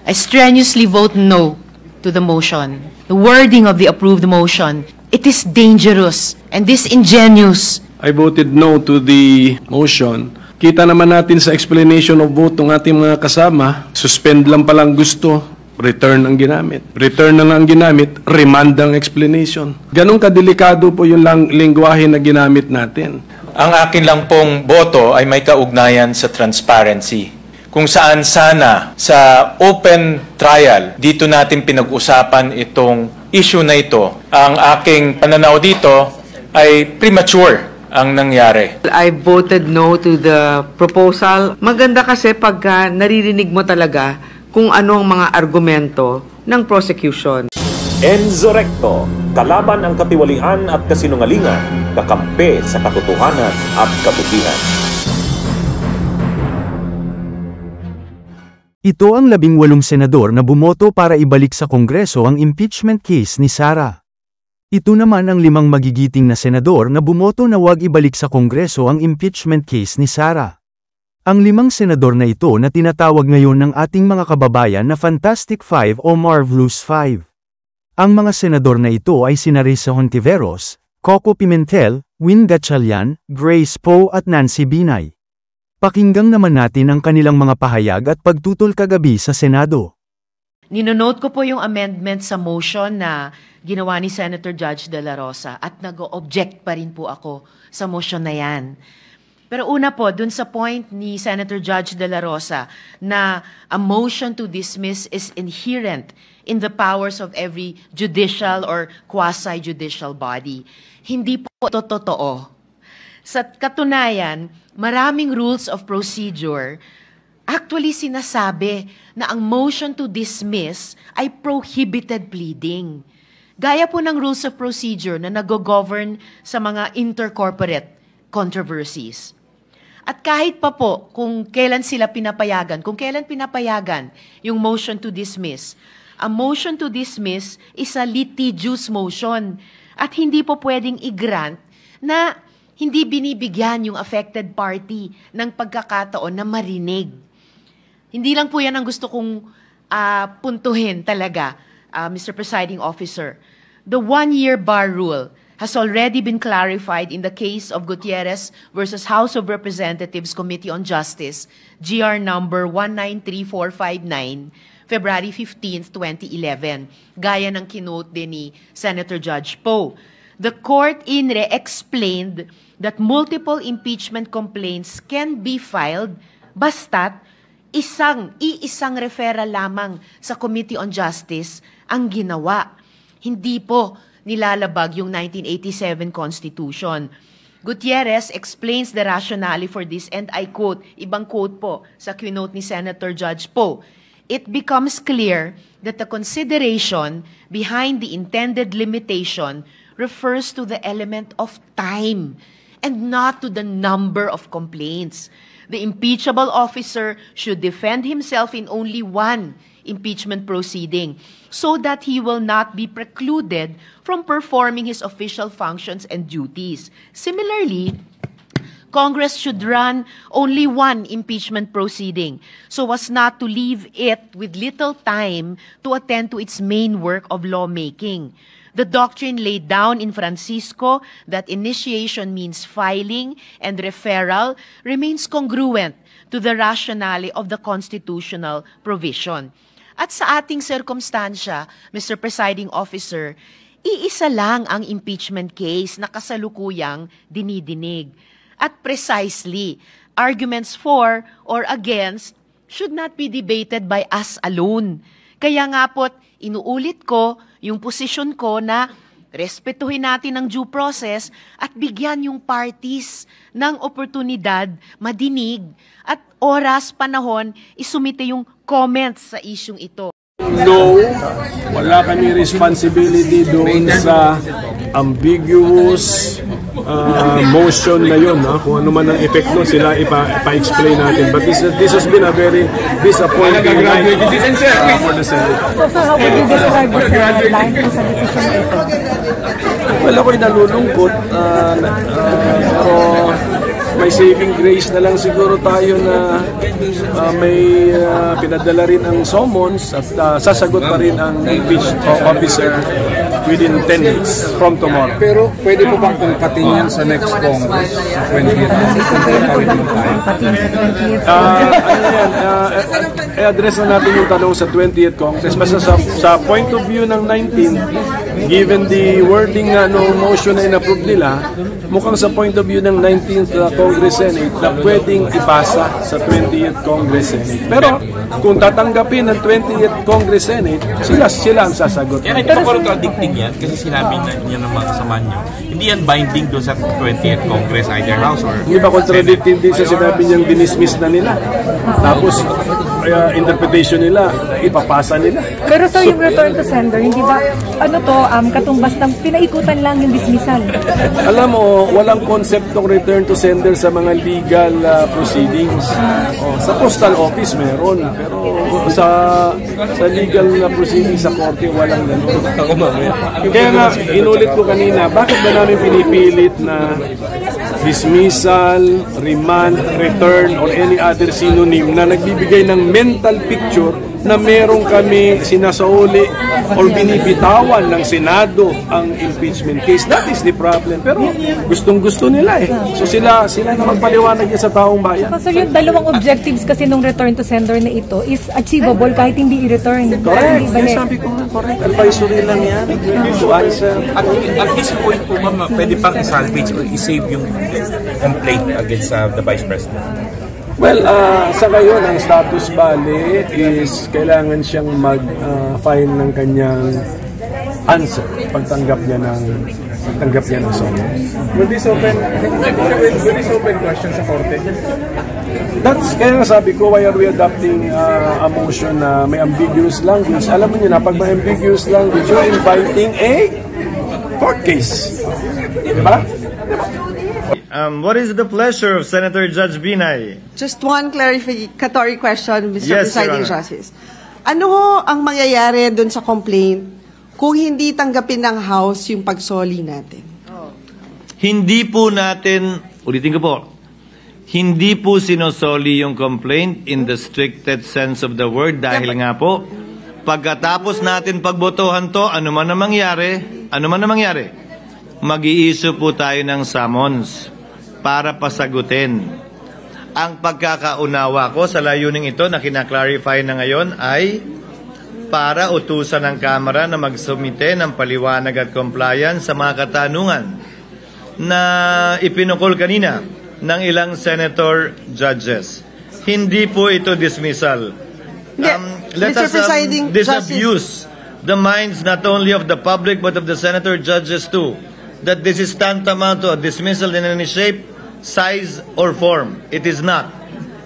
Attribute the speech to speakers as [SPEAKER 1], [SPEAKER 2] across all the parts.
[SPEAKER 1] I strenuously vote no to the motion. The wording of the approved motion, it is dangerous and disingenuous.
[SPEAKER 2] I voted no to the motion. Kita naman natin sa explanation of vote ng ating mga kasama, suspend lang palang gusto, return ang ginamit. Return na lang ang ginamit, remand ang explanation. Ganong kadelikado po yung lingwahe na ginamit natin.
[SPEAKER 3] Ang akin lang pong boto ay may kaugnayan sa transparency. Kung saan sana sa open trial, dito natin pinag-usapan itong issue na ito. Ang aking pananaw dito ay premature ang nangyari.
[SPEAKER 4] I voted no to the proposal. Maganda kasi pagka naririnig mo talaga kung ano ang mga argumento ng prosecution.
[SPEAKER 5] Enzo Recto, kalaban ang katiwalian at kasinungalingan, kakampi sa katotohanan at kabutihan.
[SPEAKER 6] Ito ang 18 senador na bumoto para ibalik sa Kongreso ang impeachment case ni Sara. Ito naman ang 5 magigiting na senador na bumoto na huwag ibalik sa Kongreso ang impeachment case ni Sara. Ang 5 senador na ito na tinatawag ngayon ng ating mga kababayan na Fantastic Five o Marvelous Five. Ang mga senador na ito ay sina Risa Hontiveros, Coco Pimentel, Win Gatchalian, Grace Poe at Nancy Binay. Pakinggan naman natin ang kanilang mga pahayag at pagtutol kagabi sa Senado.
[SPEAKER 1] Ninonote ko po yung amendment sa motion na ginawa ni Senator Judge De La Rosa at nag-object pa rin po ako sa motion na yan. Pero una po, dun sa point ni Senator Judge De La Rosa na a motion to dismiss is inherent in the powers of every judicial or quasi-judicial body. Hindi po ito totoo. Sa katunayan, maraming rules of procedure actually sinasabi na ang motion to dismiss ay prohibited pleading. Gaya po ng rules of procedure na nag-govern sa mga intercorporate controversies. At kahit pa po kung kailan sila pinapayagan, kung kailan pinapayagan yung motion to dismiss, a motion to dismiss is a litigious motion at hindi po pwedeng i-grant na hindi binibigyan yung affected party ng pagkakataon na marinig. Hindi lang po yan ang gusto kong puntuhin talaga, Mr. Presiding Officer. The one-year bar rule has already been clarified in the case of Gutierrez versus House of Representatives Committee on Justice, GR number 193459, February 15, 2011, gaya ng kinote din ni Senator Judge Poe. The court in re explained that multiple impeachment complaints can be filed basta't iisang referral lamang sa Committee on Justice ang ginawa. Hindi po nilalabag yung 1987 Constitution. Gutierrez explains the rationale for this and I quote, ibang quote po sa quote ni Senator Judge Poe, "It becomes clear that the consideration behind the intended limitation refers to the element of time and not to the number of complaints. The impeachable officer should defend himself in only one impeachment proceeding so that he will not be precluded from performing his official functions and duties. Similarly, Congress should run only one impeachment proceeding so as not to leave it with little time to attend to its main work of lawmaking. The doctrine laid down in Francisco that initiation means filing and referral remains congruent to the rationale of the constitutional provision." At sa ating sirkumstansya, Mr. Presiding Officer, iisa lang ang impeachment case na kasalukuyang dinidinig. At precisely, arguments for or against should not be debated by us alone. Kaya nga po't inuulit ko yung posisyon ko na respetuhin natin ang due process at bigyan yung parties ng oportunidad, madinig at oras, panahon, isumite yung comments sa isyung ito.
[SPEAKER 2] No, wala kami responsibility doon sa ambiguous motion na yun. Kung ano man ang effect nun, sila ipa-explain natin. But this has been a very disappointing night for the Senate.
[SPEAKER 7] So how would you describe this line po sa decision na ito?
[SPEAKER 2] Well, ako'y nalulungkot, pero may saving grace na lang siguro tayo na may pinadala rin ang summons at sasagot pa rin ang impeached officer within 10 days from tomorrow.
[SPEAKER 8] Pero pwede po bang pagpatin yan sa next Congress? 20th?
[SPEAKER 2] I-address na natin yung tanong sa 20th Congress. Basta sa point of view ng 19th, given the wording na motion na in-approve nila, mukhang sa point of view ng 19th Congress Senate na pwedeng ipasa sa 20th Congress Senate. Pero kung tatanggapin ng 20th Congress Senate, sila ang sasagot.
[SPEAKER 9] Yan, hindi pa contradicting yan kasi sinabi na niya ng mga kasama niyo. Hindi yan binding doon sa 20th Congress either House or
[SPEAKER 2] Hindi ba contradicting din sa sinabi niyang dinismiss na nila? Tapos interpretation nila, ipapasa nila.
[SPEAKER 7] Pero so yung return to sender, hindi ba, katumbas ng pinaikutan lang yung dismissal?
[SPEAKER 2] Alam mo, walang concept ng return to sender sa mga legal proceedings. Sa postal office meron, pero sa legal proceedings sa korte, walang ganun. Kaya nga, inulit ko kanina, bakit ba namin pinipilit na dismissal, remand, return, or any other synonym na nagbibigay ng mental picture na meron kami sinasauli or binibitawan ng Senado ang impeachment case. That is the problem. Pero gustong-gusto nila eh. So sila na magpaliwanag sa taong bayan.
[SPEAKER 7] So yung dalawang objectives kasi nung return to sender na ito is achievable kahit hindi i-return.
[SPEAKER 2] Correct. Sabi ko nga, correct. Advisory lang yan. To answer.
[SPEAKER 9] At this point po, ma'am, pwede pang i-salvage or i-save yung complaint against the Vice President?
[SPEAKER 2] Well, sa ngayon, ang status bale is kailangan siyang mag-file ng kanyang answer pagtanggap niya ng summons.
[SPEAKER 8] Will this open question sa korte?
[SPEAKER 2] Kaya nga sabi ko, why are we adopting a motion na may ambiguous language? Alam mo niyo na, pag may ambiguous language, you're inviting a court case. Diba?
[SPEAKER 10] What is the pleasure of Senator Judge Binay?
[SPEAKER 11] Just one clarificatory question, Mr.
[SPEAKER 10] Yes,
[SPEAKER 11] Presiding Justice. Ano ho ang mangyayari doon sa complaint kung hindi tanggapin ng House yung pagsoli natin?
[SPEAKER 10] Hindi po natin, ulitin ko po, hindi po sinosoli yung complaint in the stricted sense of the word dahil nga po, pagkatapos natin pagbotohan to, ano man na mangyari, mag-i-issue po tayo ng summons para pasagutin. Ang pagkakaunawa ko sa layuning ito na kinaklarify na ngayon ay para utusan ng Kamara na magsumite ng paliwanag at compliance sa mga katanungan na ipinukol kanina ng ilang senator judges. Hindi po ito dismissal. Let us disabuse the minds not only of the public but of the senator judges too, that this is tantamount to a dismissal in any shape, size, or form. It is not.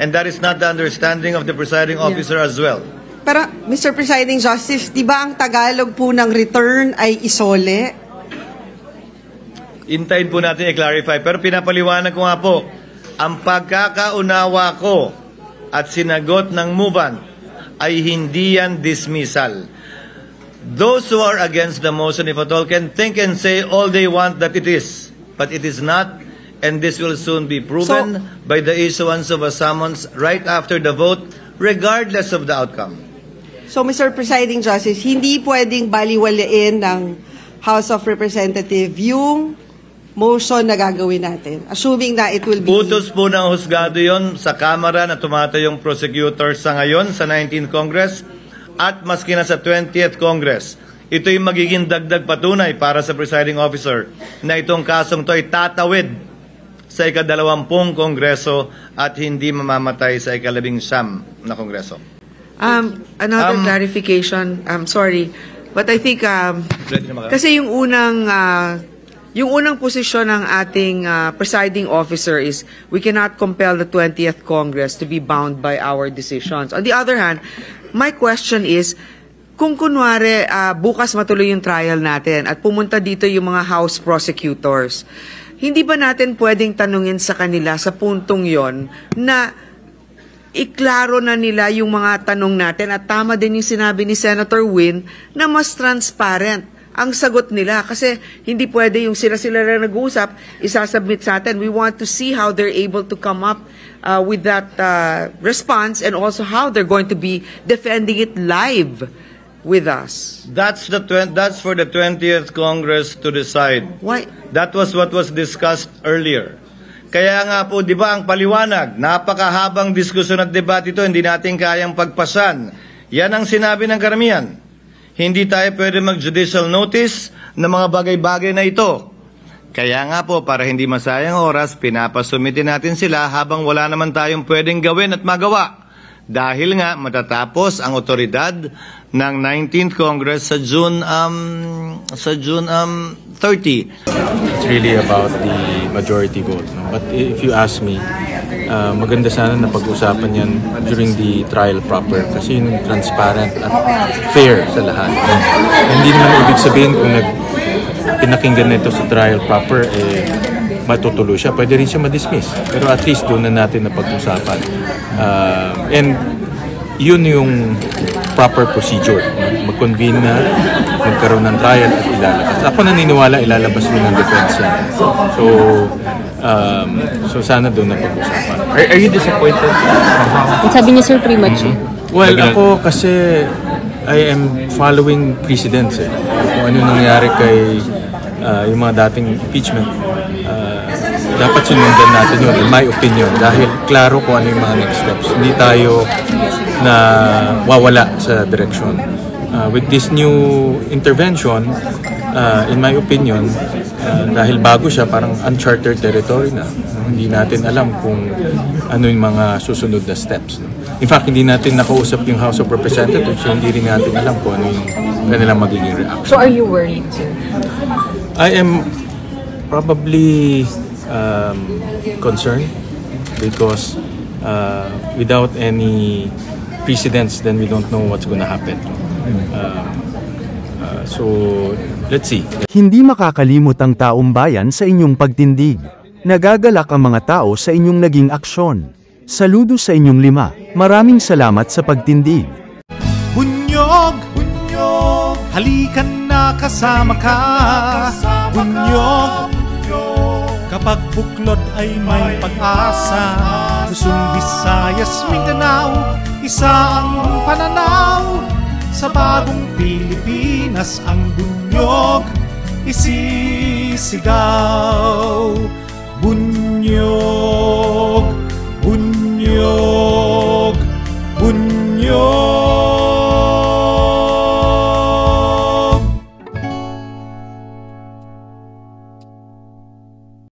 [SPEAKER 10] And that is not the understanding of the presiding officer as well.
[SPEAKER 11] Pero, Mr. Presiding Justice, di ba ang Tagalog po ng return ay isole?
[SPEAKER 10] Intayin po natin i-clarify. Pero pinapaliwanag ko nga po, ang pagkakaunawa ko at sinagot ng MUVAN ay hindi yan dismissal. Those who are against the motion, if at all, can think and say all they want that it is. But it is not, and this will soon be proven by the issuance of a summons right after the vote, regardless of the outcome.
[SPEAKER 11] So, Mr. Presiding Justice, hindi pwedeng baliwalain ng House of Representatives yung motion na gagawin natin, assuming na it will be...
[SPEAKER 10] Utos po ng husgado yon sa Kamara na tumatayong prosecutor sa ngayon, sa 19th Congress, at maski na sa 20th Congress. Ito'y magiging dagdag patunay para sa presiding officer na itong kasong to ay tatawid sa ika-20 Kongreso at hindi mamamatay sa ika-19 na Kongreso.
[SPEAKER 4] Another clarification, I'm sorry, but I think, kasi yung unang posisyon ng ating presiding officer is we cannot compel the 20th Congress to be bound by our decisions. On the other hand, my question is, kung kunwari bukas matuloy yung trial natin at pumunta dito yung mga House prosecutors, hindi ba natin pwedeng tanungin sa kanila sa puntong yon na iklaro na nila yung mga tanong natin at tama din yung sinabi ni Senator Win na mas transparent ang sagot nila. Kasi hindi pwede yung sila-sila na nag-uusap, isasubmit sa atin. We want to see how they're able to come up with that response and also how they're going to be defending it live with us.
[SPEAKER 10] That's for the 20th Congress to decide.
[SPEAKER 4] Why?
[SPEAKER 10] That was what was discussed earlier. Kaya nga po, di ba, ang paliwanag, napakahabang diskusyon at debate ito, hindi natin kayang pagpasan. Yan ang sinabi ng karamihan. Hindi tayo pwede mag-judicial notice ng mga bagay-bagay na ito. Kaya nga po, para hindi masayang oras, pinapasumitin natin sila habang wala naman tayong pwedeng gawin at magawa. Dahil nga matatapos ang otoridad ng 19th Congress sa June 30.
[SPEAKER 3] It's really about the majority vote. No? But if you ask me, maganda sana na pag-usapan yan during the trial proper kasi yung transparent at fair sa lahat. Hindi naman ibig sabihin kung pinakinggan nito sa trial proper, matutuloy siya. Pwede rin siya ma-dismiss. Pero at least doon na natin na pag-usapan. And yun yung proper procedure. Mag-convene na, magkaroon ng trial at ilalabas. Ako naniniwala ilalabas rin ng defense yan. So sana doon na pag-usapan.
[SPEAKER 9] Are you disappointed?
[SPEAKER 12] Sabi niya, sir, premature.
[SPEAKER 3] Well, ako kasi I am following precedents. Kung ano nangyari kay yung mga dating impeachment, dapat sunundan natin yun, in my opinion, dahil klaro kung ano yung mga next steps. Hindi tayo na wawala sa direksyon. With this new intervention, in my opinion, dahil bago siya, parang uncharted territory na. Hindi natin alam kung ano yung mga susunod na steps. In fact, hindi natin nakausap yung House of Representatives, so hindi rin natin alam kung ano yung kanilang magiging reaction.
[SPEAKER 12] So are you worried, sir?
[SPEAKER 3] I am probably concerned because without any precedents, then we don't know what's going to happen. So, let's see.
[SPEAKER 6] Hindi makakalimot ang taong bayan sa inyong pagtindig. Nagagalak ang mga tao sa inyong naging aksyon. Saludo sa inyong 5. Maraming salamat sa pagtindig.
[SPEAKER 13] Bunyog, bunyog, halikan na kasama ka. Bunyog, kapag buklod ay may pag-asa. Luzon, Visayas, Mindanao, isa ang pananaw. Sa bagong Pilipinas ang bunyog isisigaw. Bunyog.